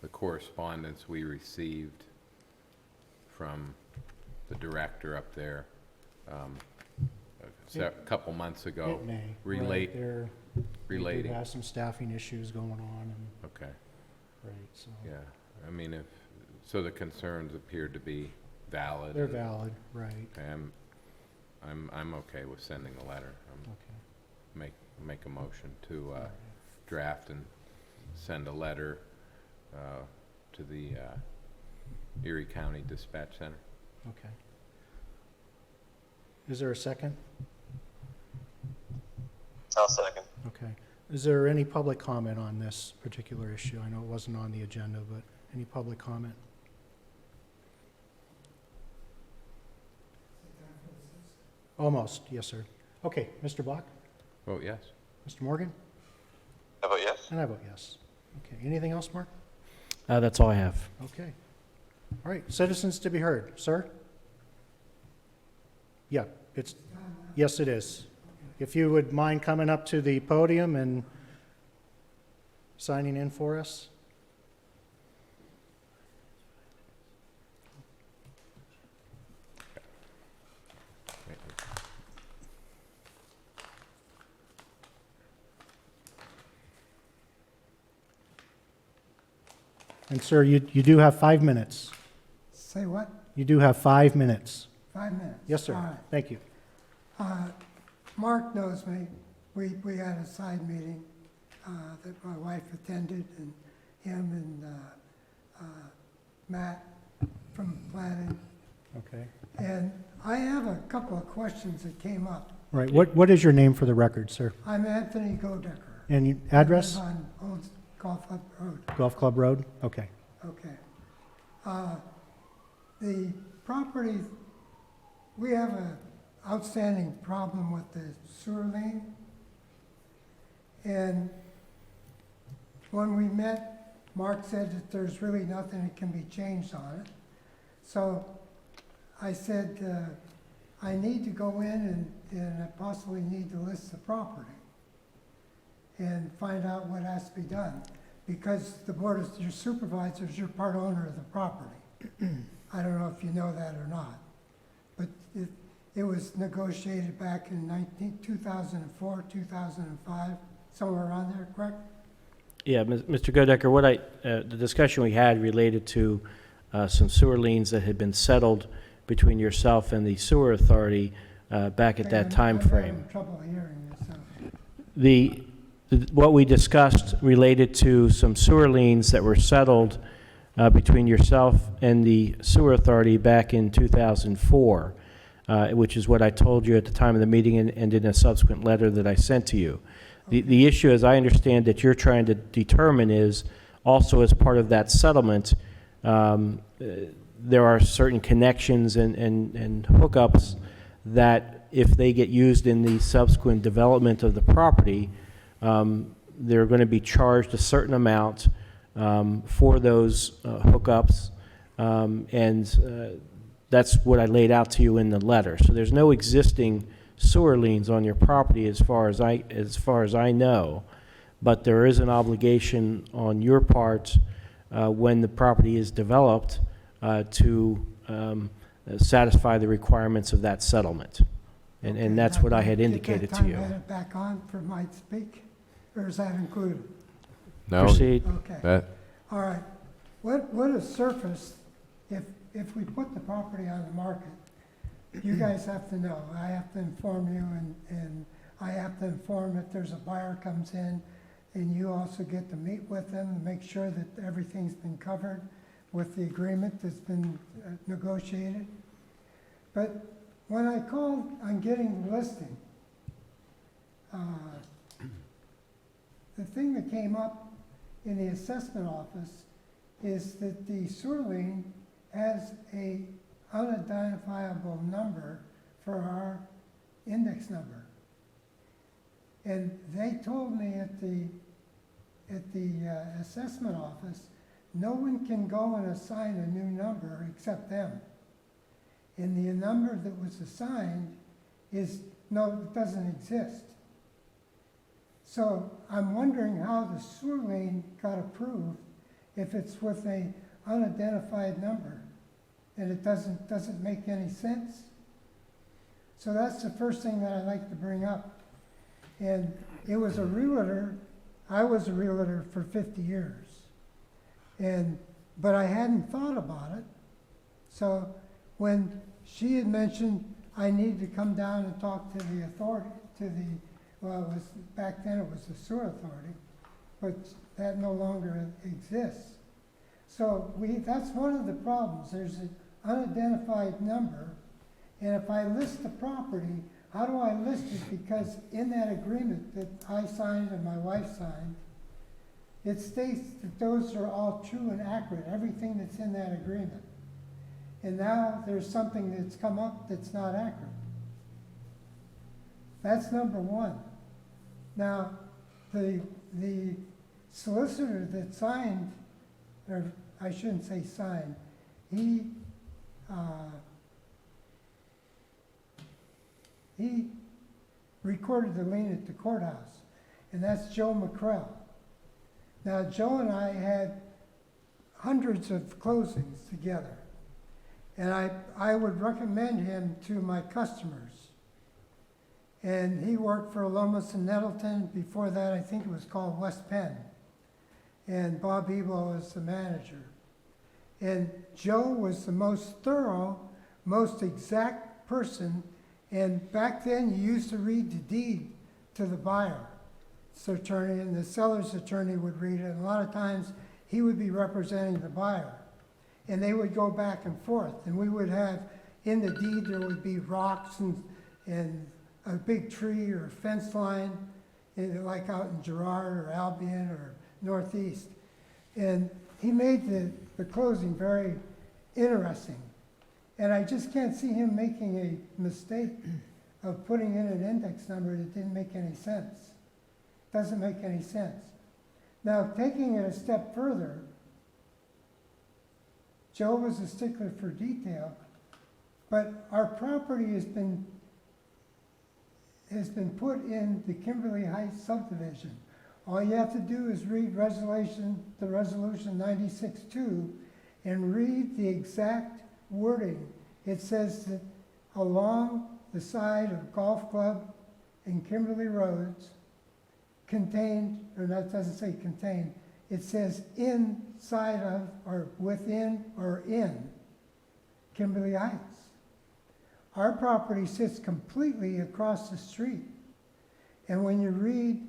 the correspondence we received from the director up there a couple months ago. it may. relate- Right, relating. They do have some staffing issues going on, and, Okay, right, so. yeah. I mean, so the concerns appear to be valid. They're and- valid, right, Okay, I'm okay with sending a letter. okay. Make a motion to draft and send a letter to the Erie County Dispatch Center. Okay. Is there a second? I'll second. Okay. Is there any public comment on this particular issue? I know it wasn't on the agenda, but any public comment? Almost, yes, sir. Okay, Mr. Bach? Vote yes. Mr. Morgan? How about yes? And I vote yes. Okay, anything else, Mark? That's all I have. Okay. All right, citizens to be heard. Sir? Yeah, yes, it is. If you would mind coming up to the podium and signing in for us. And sir, you do have 5 minutes. Say what? You do have 5 minutes. 5 minutes? Yes, sir. All right. Thank you. Mark knows me. We had a side meeting that my wife attended, and him and Matt from planning. Okay. And I have a couple of questions that came up. All right, what is your name for the record, sir? I'm Anthony Godecker. And address? I live on Old Golf Club Road. Golf Club Road? Okay. Okay. The property, we have a outstanding problem with the sewer lien. And when we met, Mark said that there's really nothing that can be changed on it. So I said, I need to go in and I possibly need to list the property and find out what has to be done. Because the board of your supervisors, you're part owner of the property. I don't know if you know that or not. But it was negotiated back in 2004, 2005, somewhere around there, correct? Yeah, Mr. Godecker, the discussion we had related to some sewer liens that had been settled between yourself and the sewer authority back at that time frame. I'm having trouble hearing this. What we discussed related to some sewer liens that were settled between yourself and the sewer authority back in 2004, which is what I told you at the time of the meeting and in a subsequent letter that I sent to you. The issue, as I understand that you're trying to determine, is also as part of that settlement, there are certain connections and hookups that if they get used in the subsequent development of the property, they're going to be charged a certain amount for those hookups, and that's what I laid out to you in the letter. So there's no existing sewer liens on your property as far as I know, but there is an obligation on your part when the property is developed to satisfy the requirements of that settlement, and that's what I had indicated to you. Get it back on for my speak, or is that included? No. Proceed. Okay. All right. What is surface if we put the property on the market? You guys have to know. I have to inform you, and I have to inform if there's a buyer comes in, and you also get to meet with them and make sure that everything's been covered with the agreement that's been negotiated. But when I called on getting the listing, the thing that came up in the assessment office is that the sewer lien has a unidentifiable number for our index number. And they told me at the assessment office, no one can go and assign a new number except them. And the number that was assigned it doesn't exist. So I'm wondering how the sewer lien got approved if it's with a unidentified number. And it doesn't make any sense. So that's the first thing that I'd like to bring up. And it was a realtor, I was a realtor for 50 years. But I hadn't thought about it. So when she had mentioned I needed to come down and talk to the authority, back then it was the sewer authority, but that no longer exists. So that's one of the problems. There's an unidentified number, And if I list the property, how do I list it? Because in that agreement that I signed and my wife signed, it states that those are all true and accurate, everything that's in that agreement. And now there's something that's come up that's not accurate. That's number one. Now, the solicitor that signed, or I shouldn't say signed, he recorded the lien at the courthouse, and that's Joe McCrell. Now, Joe and I had hundreds of closings together, and I would recommend him to my customers. And he worked for Lomas and Nettleton. Before that, I think it was called West Penn. And Bob Ebo was the manager. And Joe was the most thorough, most exact person. And back then, you used to read the deed to the buyer's attorney, and the seller's attorney would read it. And a lot of times, he would be representing the buyer. And they would go back and forth. And we would have, in the deed, there would be rocks and a big tree or a fence line, like out in Girard or Albion or Northeast. And he made the closing very interesting. And I just can't see him making a mistake of putting in an index number that didn't make any sense. Doesn't make any sense. Now, taking it a step further, Joe was a stickler for detail, but our property has been put in the Kimberly Heights subdivision. All you have to do is read the resolution 96-2 and read the exact wording. It says that along the side of Golf Club and Kimberly Roads contained, or that doesn't say contained, it says inside of or within or in Kimberly Heights. Our property sits completely across the street. And when you read,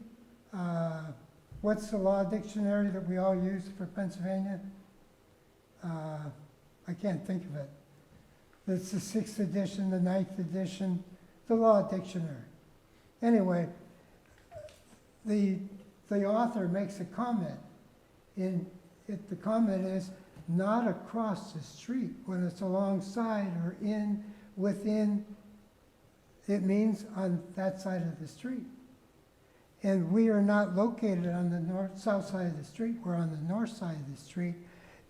what's the law dictionary that we all use for Pennsylvania? I can't think of it. It's the 6th edition, the 9th edition, the law dictionary. Anyway, the author makes a comment. The comment is not across the street. When it's alongside or in, within, it means on that side of the street. And we are not located on the south side of the street. We're on the north side of the street,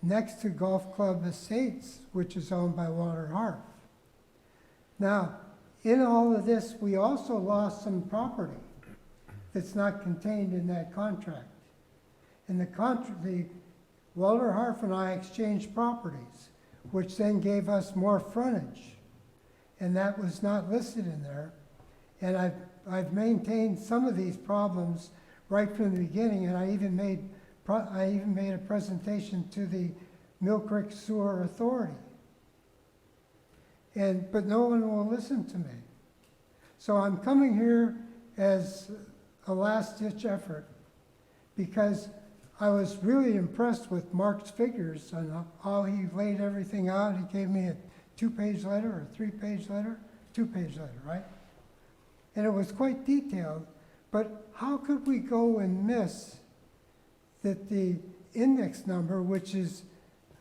next to Golf Club Estates, which is owned by Walter Harf. Now, in all of this, we also lost some property that's not contained in that contract. And the Walter Harf and I exchanged properties, which then gave us more frontage. And that was not listed in there. And I've maintained some of these problems right from the beginning, and I even made a presentation to the Mill Creek Sewer Authority. But no one will listen to me. So I'm coming here as a last-ditch effort because I was really impressed with Mark's figures and how he laid everything out. He gave me a 2-page letter or a 3-page letter, 2-page letter, right? And it was quite detailed, but how could we go and miss that the index number, which is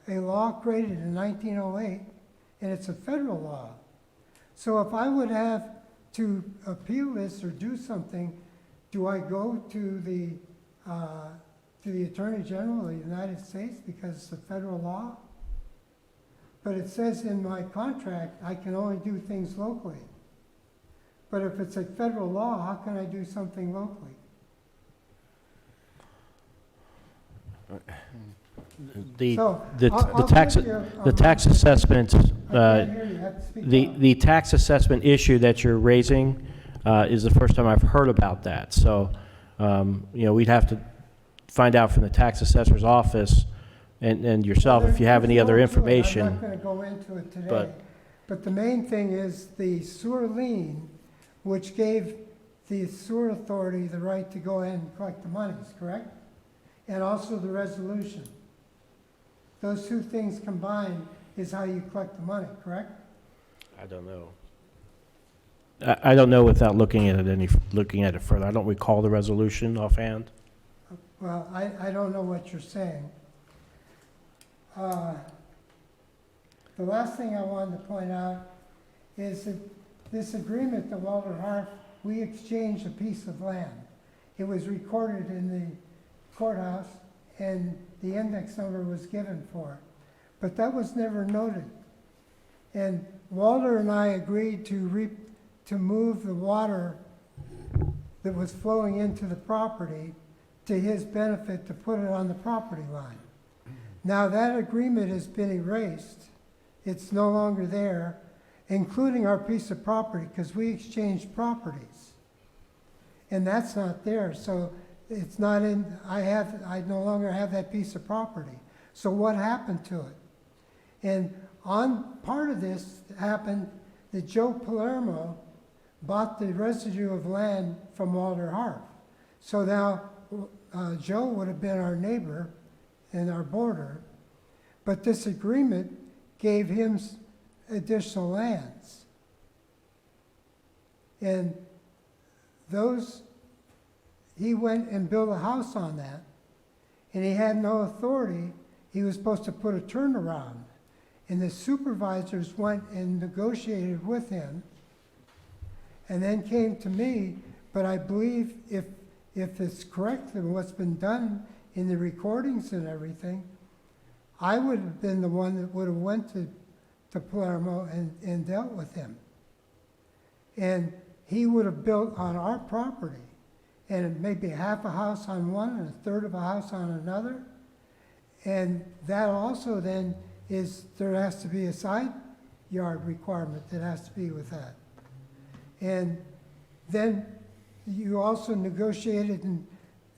a law created in 1908, and it's a federal law. So if I would have to appeal this or do something, do I go to the Attorney General of the United States because it's a federal law? But it says in my contract I can only do things locally. But if it's a federal law, how can I do something locally? The So, the I'll tax give you the tax assessment I can't hear you. You have to speak up. the tax assessment issue that you're raising is the first time I've heard about that. So we'd have to find out from the tax assessor's office and yourself if you have any other information. I'm not going to go into it today. But the main thing is the sewer lien, which gave the sewer authority the right to go ahead and collect the monies, correct? And also the resolution. Those two things combined is how you collect the money, correct? I don't know. I don't know without looking at it further. I don't recall the resolution offhand. Well, I don't know what you're saying. The last thing I wanted to point out is that this agreement, the Walter Harf, we exchanged a piece of land. It was recorded in the courthouse, and the index number was given for it. But that was never noted. And Walter and I agreed to move the water that was flowing into the property to his benefit, to put it on the property line. Now that agreement has been erased. It's no longer there, including our piece of property, because we exchanged properties. And that's not there, so it's not in, I no longer have that piece of property. So what happened to it? And on part of this happened that Joe Palermo bought the residue of land from Walter Harf. So now Joe would have been our neighbor and our border, but this agreement gave him additional lands. And those, he went and built a house on that, and he had no authority. He was supposed to put a turnaround. And the supervisors went and negotiated with him, and then came to me. But I believe if it's correct and what's been done in the recordings and everything, I would have been the one that would have went to Palermo and dealt with him. And he would have built on our property, and maybe half a house on one and a third of a house on another. And that also then is, there has to be a side yard requirement that has to be with that. And then you also negotiated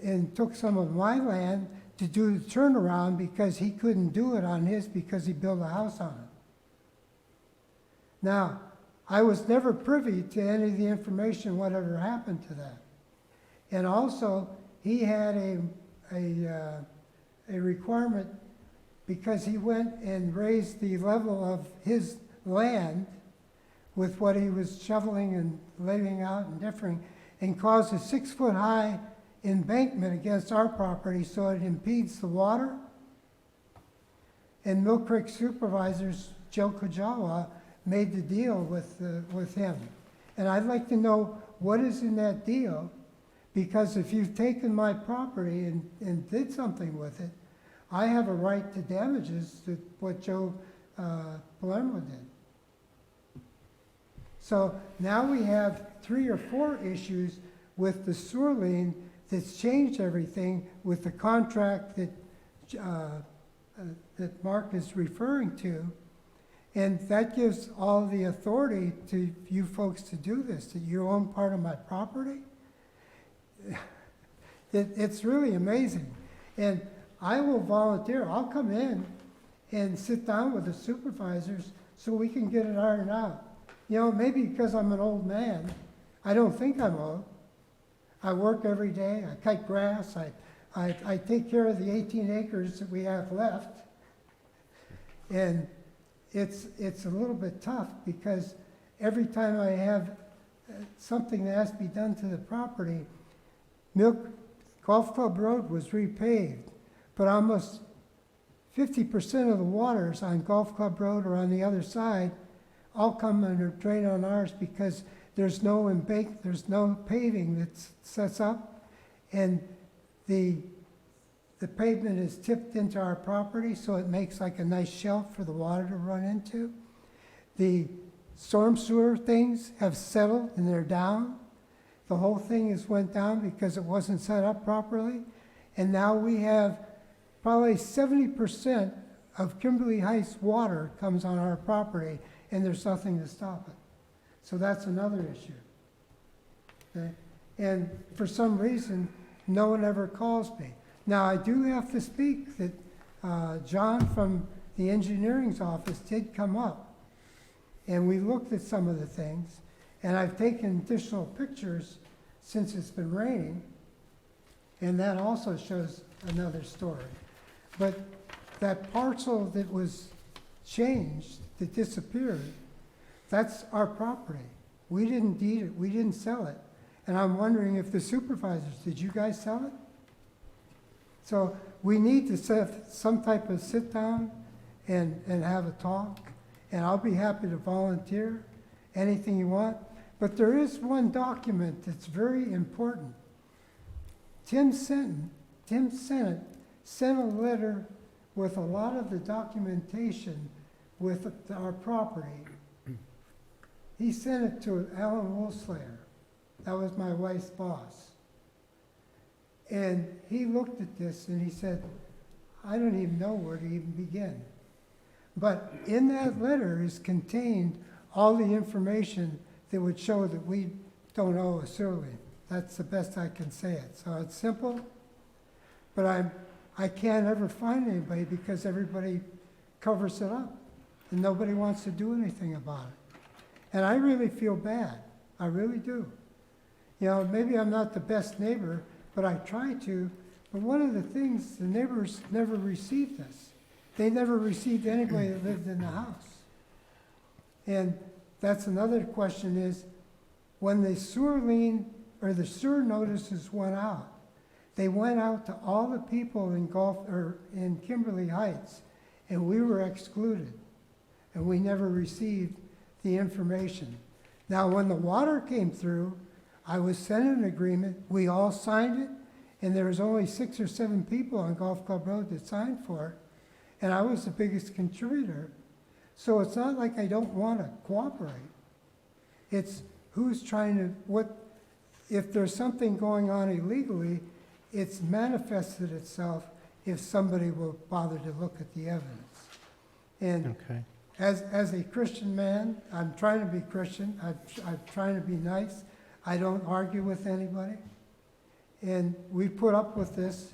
and took some of my land to do the turnaround, because he couldn't do it on his because he built a house on it. Now, I was never privy to any of the information, whatever happened to that. And also, he had a requirement, because he went and raised the level of his land with what he was shoveling and laying out and differing, and caused a 6-foot-high embankment against our property, so it impedes the water. And Mill Creek supervisors, Joe Kojawa, made the deal with him. And I'd like to know what is in that deal, because if you've taken my property and did something with it, I have a right to damages to what Joe Palermo did. So now we have 3 or 4 issues with the sewer lien that's changed everything with the contract that Mark is referring to. And that gives all the authority to you folks to do this, that you own part of my property. It's really amazing. And I will volunteer. I'll come in and sit down with the supervisors so we can get it ironed out. You know, maybe because I'm an old man, I don't think I'm old. I work every day. I cut grass. I take care of the 18 acres that we have left. And it's a little bit tough, because every time I have something that has to be done to the property, Golf Club Road was repaved, but almost 50% of the waters on Golf Club Road or on the other side all come under drain on ours, because there's no there's no paving that sets up, and the pavement is tipped into our property, so it makes like a nice shelf for the water to run into. The storm sewer things have settled and they're down. The whole thing has went down because it wasn't set up properly. And now we have probably 70% of Kimberly Heights water comes on our property, and there's nothing to stop it. So that's another issue. Okay? And for some reason, no one ever calls me. Now, I do have to speak that John from the engineering's office did come up, and we looked at some of the things, and I've taken additional pictures since it's been raining, and that also shows another story. But that parcel that was changed, that disappeared, that's our property. We didn't deed it, we didn't sell it. And I'm wondering if the supervisors, did you guys sell it? So we need to set some type of sit down and have a talk, and I'll be happy to volunteer, anything you want. But there is one document that's very important. Tim Senate sent a letter with a lot of the documentation with our property. He sent it to Alan Wolfslayer. That was my wife's boss. And he looked at this and he said, I don't even know where to even begin. But in that letter is contained all the information that would show that we don't owe a sewer lien. That's the best I can say it. So it's simple, but I can't ever find anybody because everybody covers it up and nobody wants to do anything about it. And I really feel bad. I really do. You know, maybe I'm not the best neighbor, but I try to. But one of the things, the neighbors never received this. They never received anybody that lived in the house. And that's another question is, when the sewer lien or the sewer notices went out, they went out to all the people in Kimberly Heights, and we were excluded. And we never received the information. Now, when the water came through, I was sent an agreement, we all signed it, and there was only 6 or 7 people on Golf Club Road that signed for it, and I was the biggest contributor. So it's not like I don't want to cooperate. It's who's trying to, if there's something going on illegally, it's manifested itself if somebody will bother to look at the evidence. And Okay. as a Christian man, I'm trying to be Christian, I'm trying to be nice, I don't argue with anybody. And we put up with this,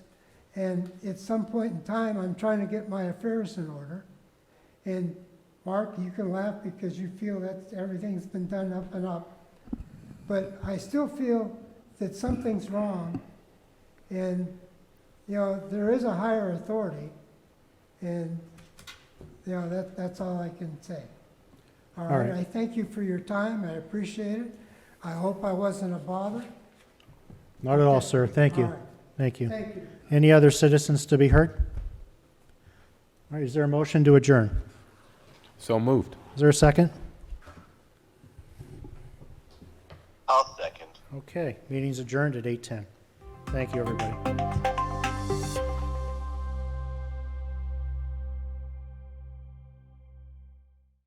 and at some point in time, I'm trying to get my affairs in order. And Mark, you can laugh because you feel that everything's been done up and up. But I still feel that something's wrong, and, you know, there is a higher authority, and, you know, that's all I can say. All right, right. I thank you for your time, I appreciate it. I hope I wasn't a bother. Not at all, Okay. sir. Thank you. All right. Thank you. Thank you. Any other citizens to be heard? All right, is there a motion to adjourn? So moved. Is there a second? I'll second. Okay, meeting's adjourned at 8:10. Thank you, everybody.